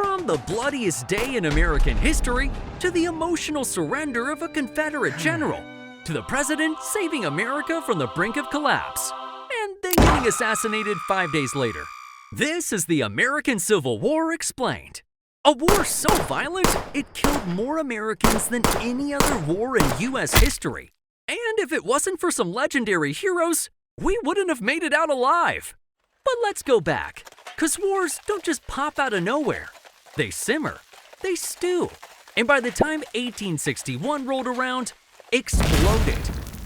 From the bloodiest day in American history, to the emotional surrender of a Confederate general, to the president saving America from the brink of collapse, and then getting assassinated 5 days later. This is the American Civil War explained. A war so violent, it killed more Americans than any other war in U.S. history. And if it wasn't for some legendary heroes, we wouldn't have made it out alive. But let's go back, because wars don't just pop out of nowhere. They simmer, they stew, and by the time 1861 rolled around, exploded.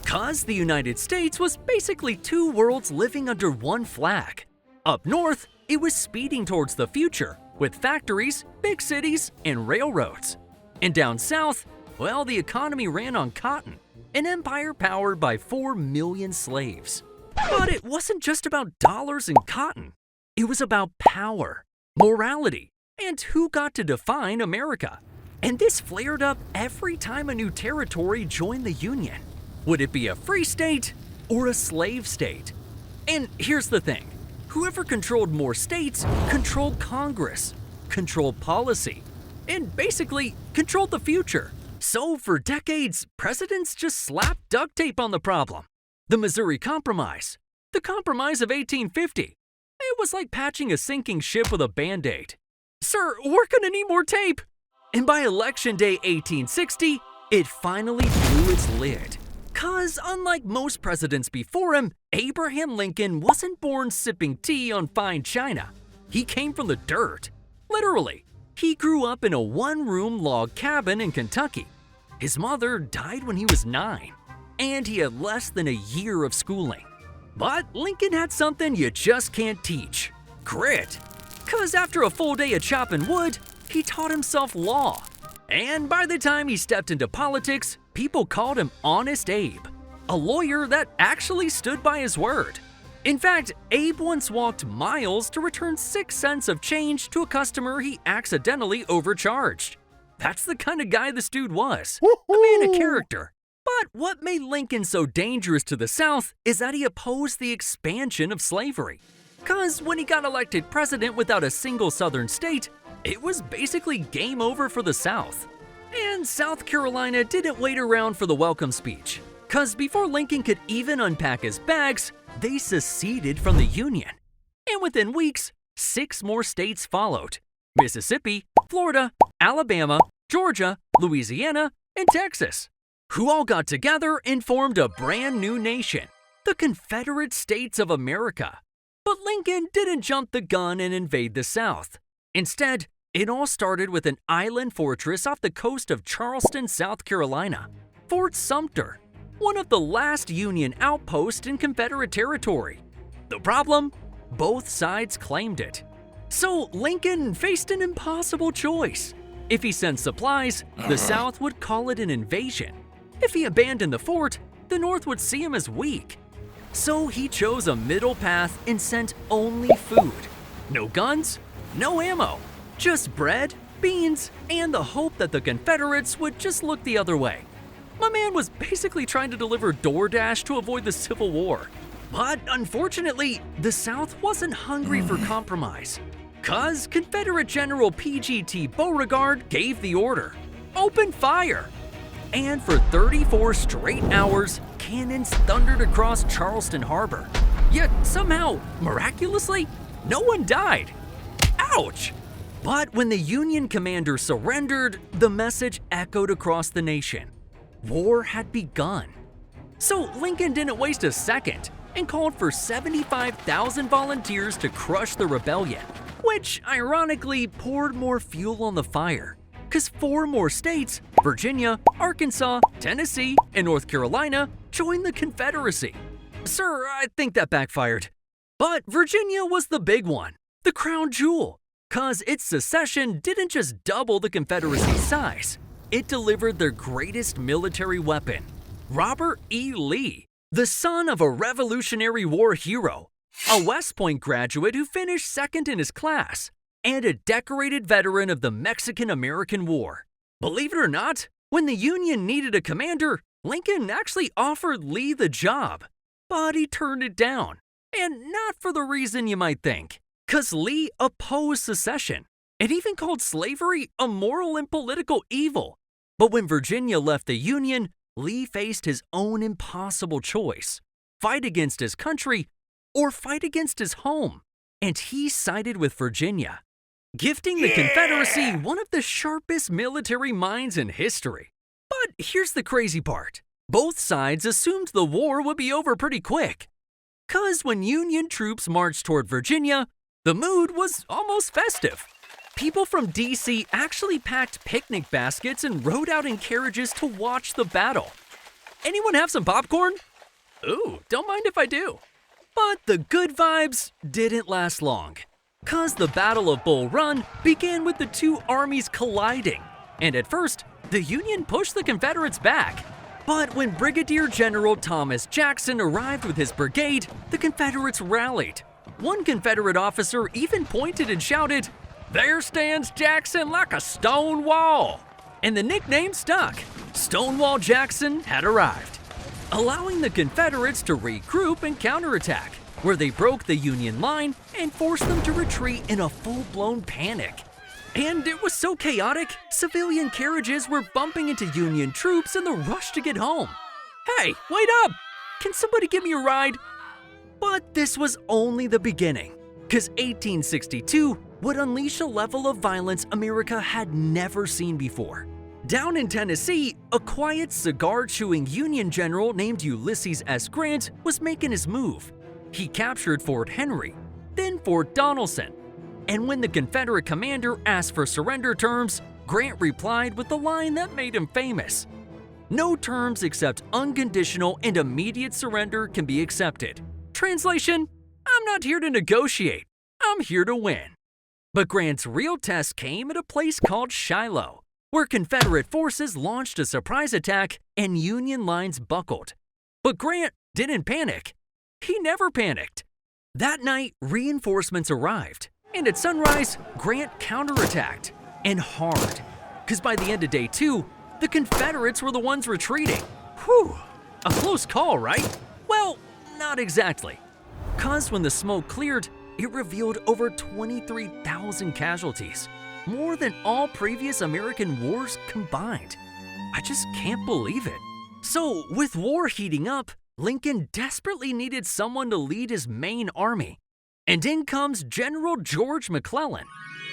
Cause the United States was basically two worlds living under one flag. Up north, it was speeding towards the future, with factories, big cities, and railroads. And down south, well, the economy ran on cotton, an empire powered by 4 million slaves. But it wasn't just about dollars and cotton. It was about power, morality, and who got to define America. And this flared up every time a new territory joined the Union. Would it be a free state or a slave state? And here's the thing. Whoever controlled more states controlled Congress, controlled policy, and basically controlled the future. So for decades, presidents just slapped duct tape on the problem. The Missouri Compromise, the Compromise of 1850. It was like patching a sinking ship with a Band-Aid. Sir, we're gonna need more tape. And by Election Day 1860, it finally blew its lid. Cause unlike most presidents before him, Abraham Lincoln wasn't born sipping tea on fine china. He came from the dirt. Literally, he grew up in a one-room log cabin in Kentucky. His mother died when he was 9, and he had less than a year of schooling. But Lincoln had something you just can't teach: grit. Cause after a full day of chopping wood, he taught himself law. And by the time he stepped into politics, people called him Honest Abe, a lawyer that actually stood by his word. In fact, Abe once walked miles to return 6 cents of change to a customer he accidentally overcharged. That's the kind of guy this dude was, a man of character. But what made Lincoln so dangerous to the South is that he opposed the expansion of slavery. Cause when he got elected president without a single southern state, it was basically game over for the South. And South Carolina didn't wait around for the welcome speech. Cause before Lincoln could even unpack his bags, they seceded from the Union. And within weeks, 6 more states followed: Mississippi, Florida, Alabama, Georgia, Louisiana, and Texas, who all got together and formed a brand new nation, the Confederate States of America. But Lincoln didn't jump the gun and invade the South. Instead, it all started with an island fortress off the coast of Charleston, South Carolina, Fort Sumter, one of the last Union outposts in Confederate territory. The problem? Both sides claimed it. So Lincoln faced an impossible choice. If he sent supplies, the South would call it an invasion. If he abandoned the fort, the North would see him as weak. So he chose a middle path and sent only food. No guns, no ammo, just bread, beans, and the hope that the Confederates would just look the other way. My man was basically trying to deliver DoorDash to avoid the Civil War. But unfortunately, the South wasn't hungry for compromise. Cause Confederate General P.G.T. Beauregard gave the order: open fire! And for 34 straight hours, cannons thundered across Charleston Harbor. Yet somehow, miraculously, no one died. Ouch! But when the Union commander surrendered, the message echoed across the nation. War had begun. So Lincoln didn't waste a second and called for 75,000 volunteers to crush the rebellion, which ironically poured more fuel on the fire. Cause 4 more states, Virginia, Arkansas, Tennessee, and North Carolina, joined the Confederacy. Sir, I think that backfired. But Virginia was the big one, the crown jewel. Cause its secession didn't just double the Confederacy's size, it delivered their greatest military weapon: Robert E. Lee, the son of a Revolutionary War hero, a West Point graduate who finished second in his class, and a decorated veteran of the Mexican-American War. Believe it or not, when the Union needed a commander, Lincoln actually offered Lee the job. But he turned it down, and not for the reason you might think. Cause Lee opposed secession. and even called slavery a moral and political evil. But when Virginia left the Union, Lee faced his own impossible choice: fight against his country or fight against his home. And he sided with Virginia, gifting the Confederacy one of the sharpest military minds in history. But here's the crazy part. Both sides assumed the war would be over pretty quick. 'Cause when Union troops marched toward Virginia, the mood was almost festive. People from DC actually packed picnic baskets and rode out in carriages to watch the battle. Anyone have some popcorn? Ooh, don't mind if I do. But the good vibes didn't last long, 'cause the Battle of Bull Run began with the two armies colliding. And at first, the Union pushed the Confederates back. But when Brigadier General Thomas Jackson arrived with his brigade, the Confederates rallied. One Confederate officer even pointed and shouted, "There stands Jackson like a stone wall!" And the nickname stuck. Stonewall Jackson had arrived, allowing the Confederates to regroup and counterattack, where they broke the Union line and forced them to retreat in a full-blown panic. And it was so chaotic, civilian carriages were bumping into Union troops in the rush to get home. Hey, wait up! Can somebody give me a ride? But this was only the beginning, because 1862 would unleash a level of violence America had never seen before. Down in Tennessee, a quiet, cigar-chewing Union general named Ulysses S. Grant was making his move. He captured Fort Henry, then Fort Donelson. And when the Confederate commander asked for surrender terms, Grant replied with the line that made him famous: "No terms except unconditional and immediate surrender can be accepted." Translation: I'm not here to negotiate, I'm here to win. But Grant's real test came at a place called Shiloh, where Confederate forces launched a surprise attack and Union lines buckled. But Grant didn't panic. He never panicked. That night, reinforcements arrived, and at sunrise, Grant counterattacked, and hard. Because by the end of day 2, the Confederates were the ones retreating. Whew, a close call, right? Well, not exactly. Because when the smoke cleared, it revealed over 23,000 casualties, more than all previous American wars combined. I just can't believe it. So, with war heating up, Lincoln desperately needed someone to lead his main army. And in comes General George McClellan,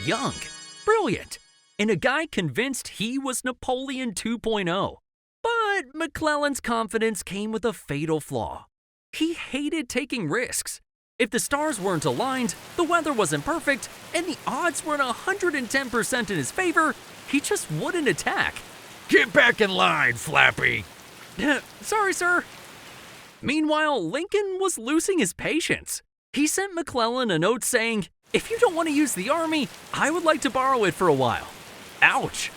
young, brilliant, and a guy convinced he was Napoleon 2.0. But McClellan's confidence came with a fatal flaw. He hated taking risks. If the stars weren't aligned, the weather wasn't perfect, and the odds weren't 110% in his favor, he just wouldn't attack. Get back in line, Flappy! Sorry, sir. Meanwhile, Lincoln was losing his patience. He sent McClellan a note saying, "If you don't want to use the army, I would like to borrow it for a while." Ouch.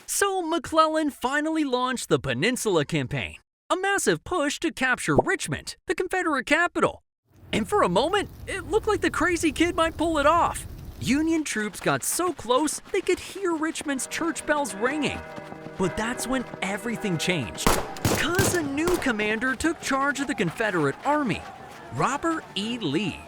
So McClellan finally launched the Peninsula Campaign, a massive push to capture Richmond, the Confederate capital. And for a moment, it looked like the crazy kid might pull it off. Union troops got so close they could hear Richmond's church bells ringing. But that's when everything changed, because a new commander took charge of the Confederate Army, Robert E. Lee.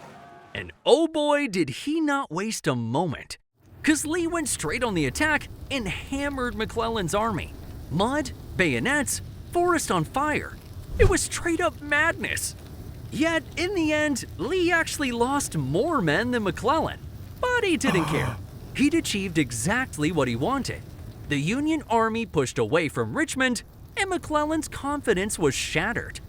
And oh boy, did he not waste a moment, because Lee went straight on the attack and hammered McClellan's army. Mud, bayonets, forest on fire. It was straight up madness. Yet, in the end, Lee actually lost more men than McClellan. But he didn't care. He'd achieved exactly what he wanted. The Union Army pushed away from Richmond, and McClellan's confidence was shattered.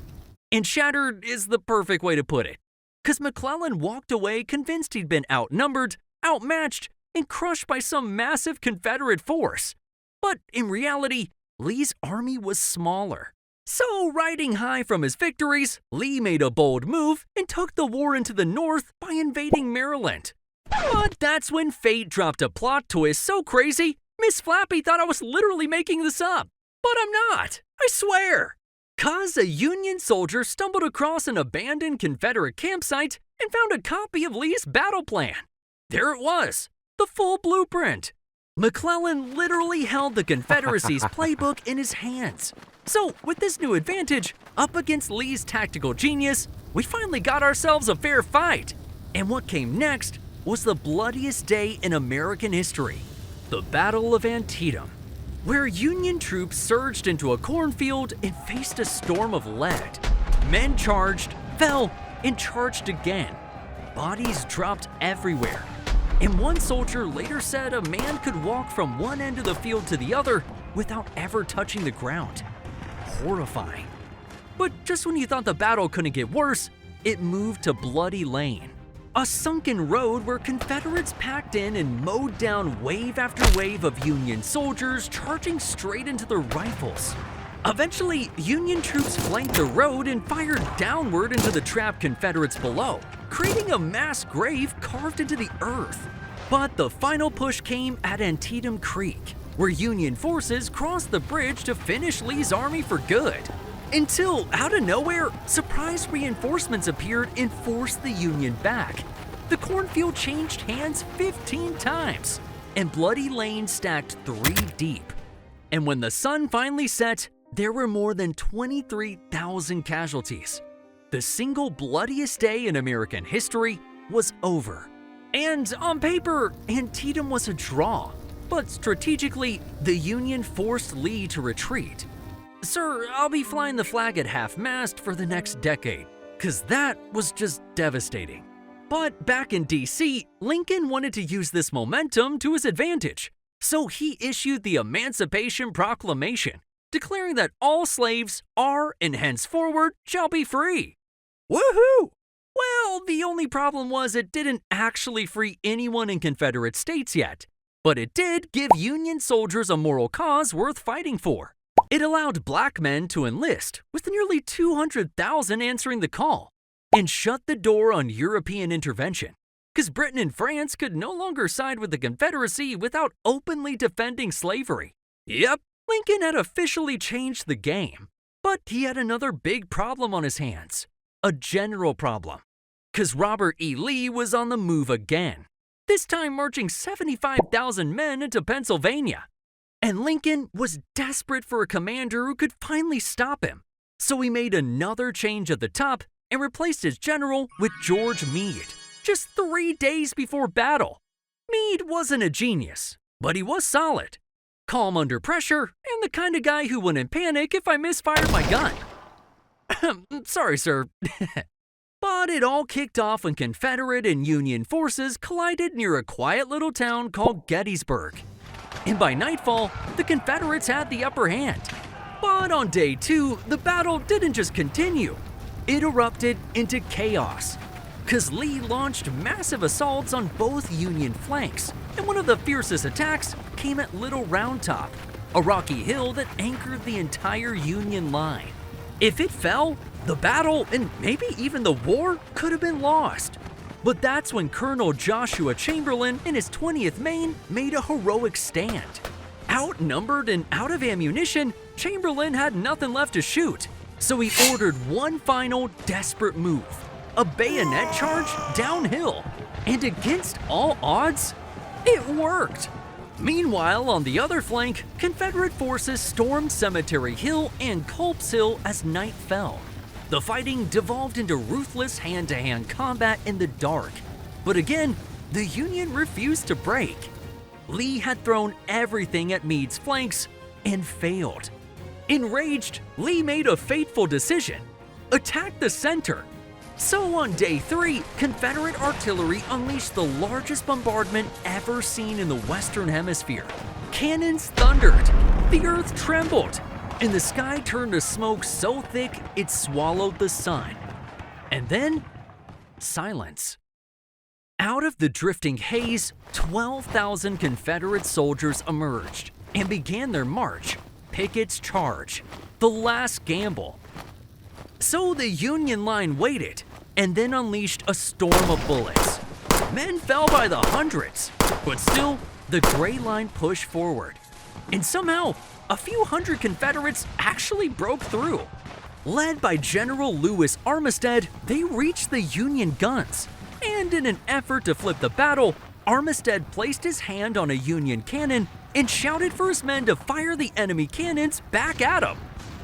And shattered is the perfect way to put it, because McClellan walked away convinced he'd been outnumbered, outmatched, and crushed by some massive Confederate force. But in reality, Lee's army was smaller. So, riding high from his victories, Lee made a bold move and took the war into the North by invading Maryland. But that's when fate dropped a plot twist so crazy, Miss Flappy thought I was literally making this up. But I'm not, I swear. 'Cause a Union soldier stumbled across an abandoned Confederate campsite and found a copy of Lee's battle plan. There it was, the full blueprint. McClellan literally held the Confederacy's playbook in his hands. So, with this new advantage, up against Lee's tactical genius, we finally got ourselves a fair fight. And what came next was the bloodiest day in American history, the Battle of Antietam, where Union troops surged into a cornfield and faced a storm of lead. Men charged, fell, and charged again. Bodies dropped everywhere. And one soldier later said a man could walk from one end of the field to the other without ever touching the ground. Horrifying. But just when you thought the battle couldn't get worse, it moved to Bloody Lane, a sunken road where Confederates packed in and mowed down wave after wave of Union soldiers charging straight into their rifles. Eventually, Union troops flanked the road and fired downward into the trapped Confederates below, creating a mass grave carved into the earth. But the final push came at Antietam Creek, where Union forces crossed the bridge to finish Lee's army for good. Until, out of nowhere, surprise reinforcements appeared and forced the Union back. The cornfield changed hands 15 times, and Bloody Lane stacked 3 deep. And when the sun finally set, there were more than 23,000 casualties. The single bloodiest day in American history was over. And on paper, Antietam was a draw, but strategically, the Union forced Lee to retreat. Sir, I'll be flying the flag at half-mast for the next decade, cause that was just devastating. But back in DC, Lincoln wanted to use this momentum to his advantage, so he issued the Emancipation Proclamation, declaring that all slaves are and henceforward shall be free. Woohoo! Well, the only problem was it didn't actually free anyone in Confederate states yet, but it did give Union soldiers a moral cause worth fighting for. It allowed black men to enlist, with nearly 200,000 answering the call, and shut the door on European intervention, because Britain and France could no longer side with the Confederacy without openly defending slavery. Yep, Lincoln had officially changed the game, but he had another big problem on his hands, a general problem, because Robert E. Lee was on the move again, this time marching 75,000 men into Pennsylvania. And Lincoln was desperate for a commander who could finally stop him, so he made another change at the top and replaced his general with George Meade, just 3 days before battle. Meade wasn't a genius, but he was solid, calm under pressure, and the kind of guy who wouldn't panic if I misfired my gun. Sorry, sir. But it all kicked off when Confederate and Union forces collided near a quiet little town called Gettysburg. And by nightfall, the Confederates had the upper hand. But on day 2, the battle didn't just continue. It erupted into chaos, because Lee launched massive assaults on both Union flanks, and one of the fiercest attacks came at Little Round Top, a rocky hill that anchored the entire Union line. If it fell, the battle, and maybe even the war, could have been lost. But that's when Colonel Joshua Chamberlain and his 20th Maine made a heroic stand. Outnumbered and out of ammunition, Chamberlain had nothing left to shoot, so he ordered one final desperate move, a bayonet charge downhill. And against all odds, it worked. Meanwhile, on the other flank, Confederate forces stormed Cemetery Hill and Culp's Hill as night fell. The fighting devolved into ruthless hand-to-hand combat in the dark. But again, the Union refused to break. Lee had thrown everything at Meade's flanks and failed. Enraged, Lee made a fateful decision: attack the center. So on day 3, Confederate artillery unleashed the largest bombardment ever seen in the Western Hemisphere. Cannons thundered, the earth trembled, and the sky turned to smoke so thick it swallowed the sun. And then, silence. Out of the drifting haze, 12,000 Confederate soldiers emerged and began their march, Pickett's Charge, the last gamble. So the Union line waited and then unleashed a storm of bullets. Men fell by the hundreds, but still, the Gray Line pushed forward. And somehow, a few hundred Confederates actually broke through. Led by General Lewis Armistead, they reached the Union guns. And in an effort to flip the battle, Armistead placed his hand on a Union cannon and shouted for his men to fire the enemy cannons back at him.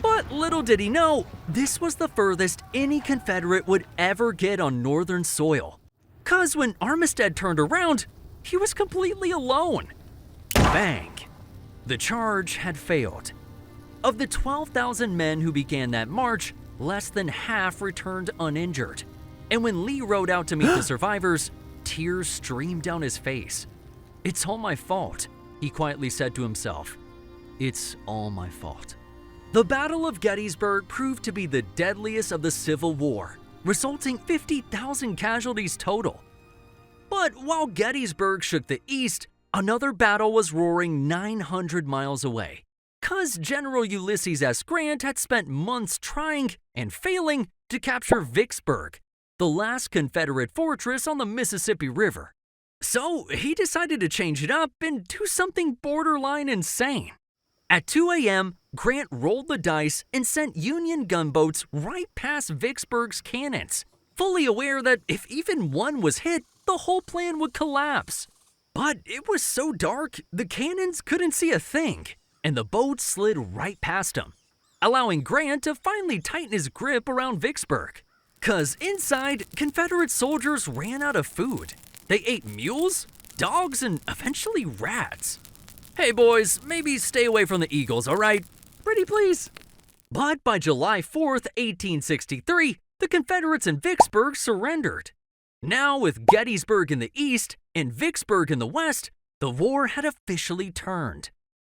But little did he know, this was the furthest any Confederate would ever get on Northern soil. 'Cause when Armistead turned around, he was completely alone. Bang! The charge had failed. Of the 12,000 men who began that march, less than half returned uninjured. And when Lee rode out to meet the survivors, tears streamed down his face. "It's all my fault," he quietly said to himself. "It's all my fault." The Battle of Gettysburg proved to be the deadliest of the Civil War, resulting 50,000 casualties total. But while Gettysburg shook the East, another battle was roaring 900 miles away. 'Cause General Ulysses S. Grant had spent months trying and failing to capture Vicksburg, the last Confederate fortress on the Mississippi River. So he decided to change it up and do something borderline insane. At 2 a.m., Grant rolled the dice and sent Union gunboats right past Vicksburg's cannons, fully aware that if even one was hit, the whole plan would collapse. But it was so dark, the cannons couldn't see a thing, and the boats slid right past him, allowing Grant to finally tighten his grip around Vicksburg. 'Cause inside, Confederate soldiers ran out of food. They ate mules, dogs, and eventually rats. "Hey boys, maybe stay away from the Eagles, alright? Pretty please." But by July 4th, 1863, the Confederates in Vicksburg surrendered. Now, with Gettysburg in the east and Vicksburg in the west, the war had officially turned.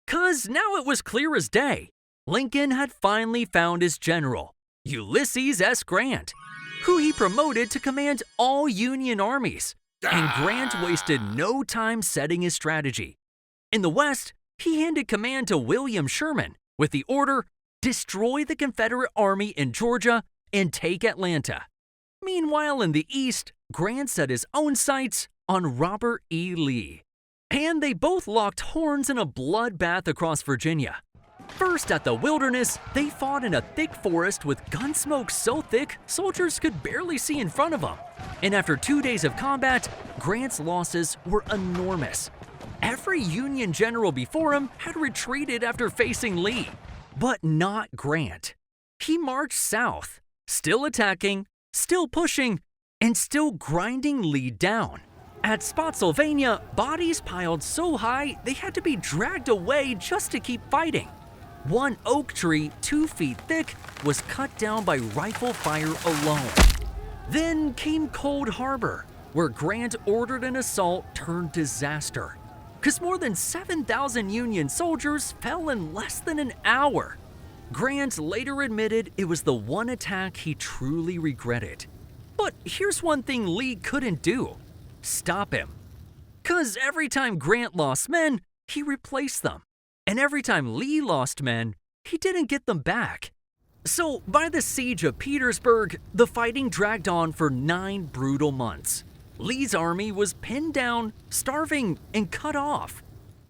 'Cause now it was clear as day. Lincoln had finally found his general, Ulysses S. Grant, who he promoted to command all Union armies. And Grant wasted no time setting his strategy. In the west, he handed command to William Sherman with the order, destroy the Confederate army in Georgia and take Atlanta. Meanwhile, in the east, Grant set his own sights on Robert E. Lee. And they both locked horns in a bloodbath across Virginia. First at the Wilderness, they fought in a thick forest with gun smoke so thick soldiers could barely see in front of them. And after 2 days of combat, Grant's losses were enormous. Every Union general before him had retreated after facing Lee, but not Grant. He marched south, still attacking, still pushing, and still grinding Lee down. At Spotsylvania, bodies piled so high they had to be dragged away just to keep fighting. One oak tree 2 feet thick was cut down by rifle fire alone. Then came Cold Harbor, where Grant ordered an assault turned disaster, 'cause more than 7,000 Union soldiers fell in less than an hour. Grant later admitted it was the one attack he truly regretted. But here's one thing Lee couldn't do: stop him. 'Cause every time Grant lost men, he replaced them. And every time Lee lost men, he didn't get them back. So by the siege of Petersburg, the fighting dragged on for 9 brutal months. Lee's army was pinned down, starving, and cut off.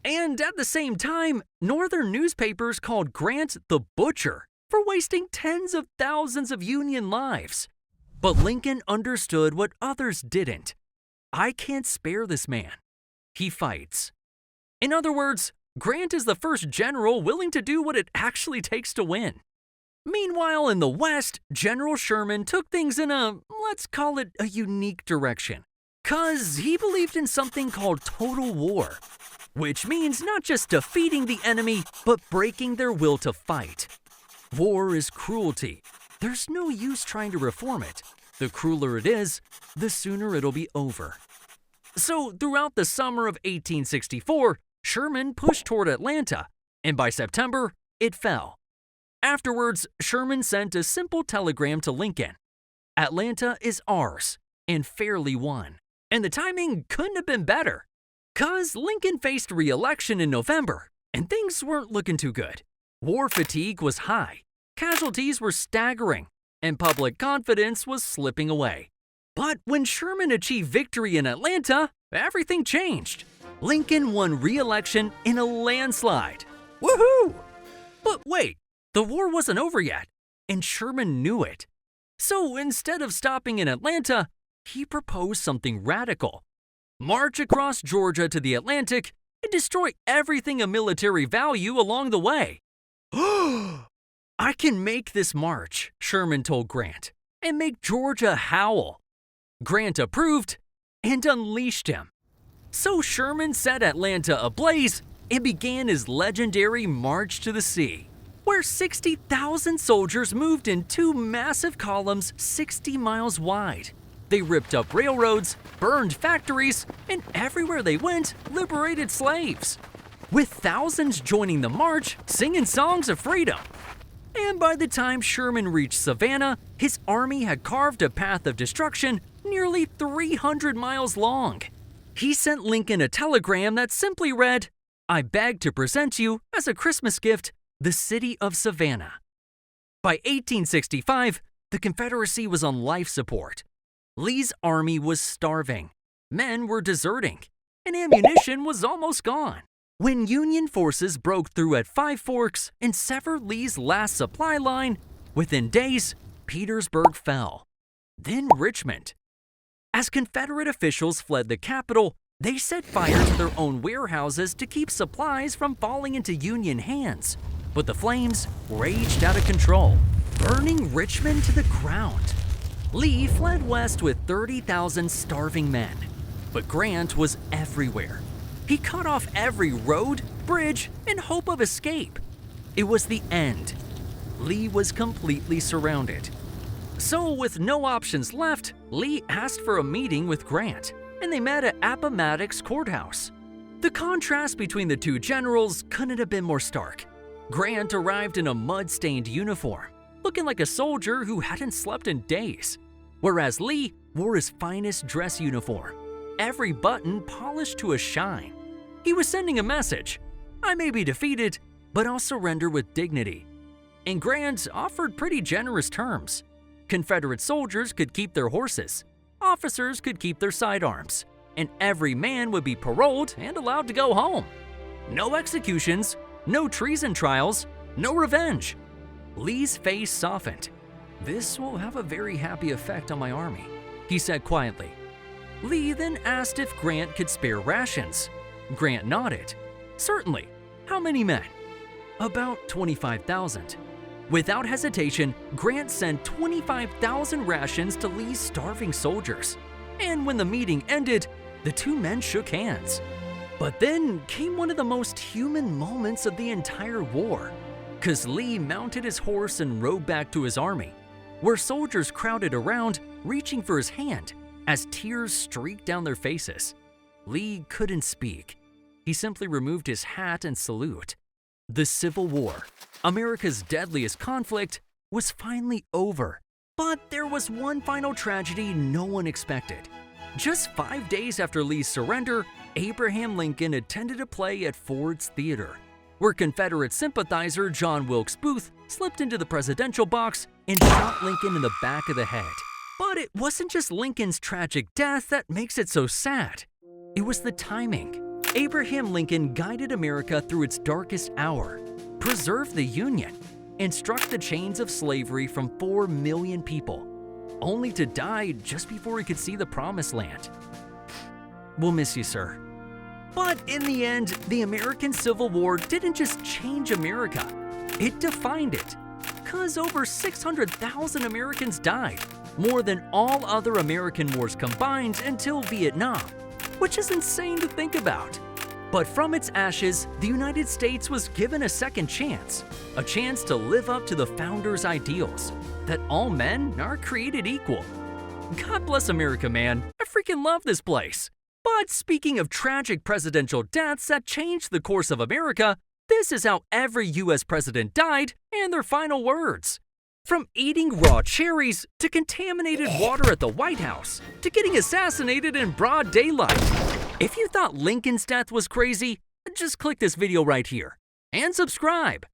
And at the same time, Northern newspapers called Grant the Butcher for wasting tens of thousands of Union lives. But Lincoln understood what others didn't. I can't spare this man. He fights. In other words, Grant is the first general willing to do what it actually takes to win. Meanwhile, in the West, General Sherman took things in a, let's call it a unique direction. 'Cause he believed in something called total war, which means not just defeating the enemy, but breaking their will to fight. War is cruelty. There's no use trying to reform it. The crueler it is, the sooner it'll be over. So throughout the summer of 1864, Sherman pushed toward Atlanta, and by September, it fell. Afterwards, Sherman sent a simple telegram to Lincoln: "Atlanta is ours, and fairly won." And the timing couldn't have been better, 'cause Lincoln faced re-election in November, and things weren't looking too good. War fatigue was high, casualties were staggering, and public confidence was slipping away. But when Sherman achieved victory in Atlanta, everything changed. Lincoln won re-election in a landslide. Woohoo! But wait, the war wasn't over yet, and Sherman knew it. So instead of stopping in Atlanta, he proposed something radical: march across Georgia to the Atlantic and destroy everything of military value along the way. "I can make this march," Sherman told Grant, "and make Georgia howl." Grant approved, and unleashed him. So Sherman set Atlanta ablaze and began his legendary March to the Sea, where 60,000 soldiers moved in two massive columns 60 miles wide. They ripped up railroads, burned factories, and everywhere they went, liberated slaves, with thousands joining the march, singing songs of freedom. And by the time Sherman reached Savannah, his army had carved a path of destruction nearly 300 miles long. He sent Lincoln a telegram that simply read, "I beg to present you, as a Christmas gift, the city of Savannah." By 1865, the Confederacy was on life support. Lee's army was starving, men were deserting, and ammunition was almost gone. When Union forces broke through at Five Forks and severed Lee's last supply line, within days, Petersburg fell. Then Richmond. As Confederate officials fled the capital, they set fire to their own warehouses to keep supplies from falling into Union hands. But the flames raged out of control, burning Richmond to the ground. Lee fled west with 30,000 starving men, but Grant was everywhere. He cut off every road, bridge, and hope of escape. It was the end. Lee was completely surrounded. So, with no options left, Lee asked for a meeting with Grant, and they met at Appomattox Courthouse. The contrast between the two generals couldn't have been more stark. Grant arrived in a mud-stained uniform, looking like a soldier who hadn't slept in days, whereas Lee wore his finest dress uniform, every button polished to a shine. He was sending a message: I may be defeated, but I'll surrender with dignity. And Grant offered pretty generous terms. Confederate soldiers could keep their horses, officers could keep their sidearms, and every man would be paroled and allowed to go home. No executions, no treason trials, no revenge. Lee's face softened. "This will have a very happy effect on my army," he said quietly. Lee then asked if Grant could spare rations. Grant nodded. "Certainly. How many men?" "About 25,000. Without hesitation, Grant sent 25,000 rations to Lee's starving soldiers. And when the meeting ended, the two men shook hands. But then came one of the most human moments of the entire war, 'cause Lee mounted his horse and rode back to his army, where soldiers crowded around, reaching for his hand, as tears streaked down their faces. Lee couldn't speak. He simply removed his hat and salute. The Civil War, America's deadliest conflict, was finally over. But there was one final tragedy no one expected. Just 5 days after Lee's surrender, Abraham Lincoln attended a play at Ford's Theater, where Confederate sympathizer John Wilkes Booth slipped into the presidential box and shot Lincoln in the back of the head. But it wasn't just Lincoln's tragic death that makes it so sad. It was the timing. Abraham Lincoln guided America through its darkest hour, preserved the Union, and struck the chains of slavery from 4 million people, only to die just before he could see the promised land. We'll miss you, sir. But in the end, the American Civil War didn't just change America, it defined it. 'Cause over 600,000 Americans died, more than all other American wars combined until Vietnam, which is insane to think about. But from its ashes, the United States was given a second chance, a chance to live up to the founders' ideals, that all men are created equal. God bless America, man. I freaking love this place. But speaking of tragic presidential deaths that changed the course of America, this is how every US president died and their final words. From eating raw cherries, to contaminated water at the White House, to getting assassinated in broad daylight. If you thought Lincoln's death was crazy, just click this video right here and subscribe.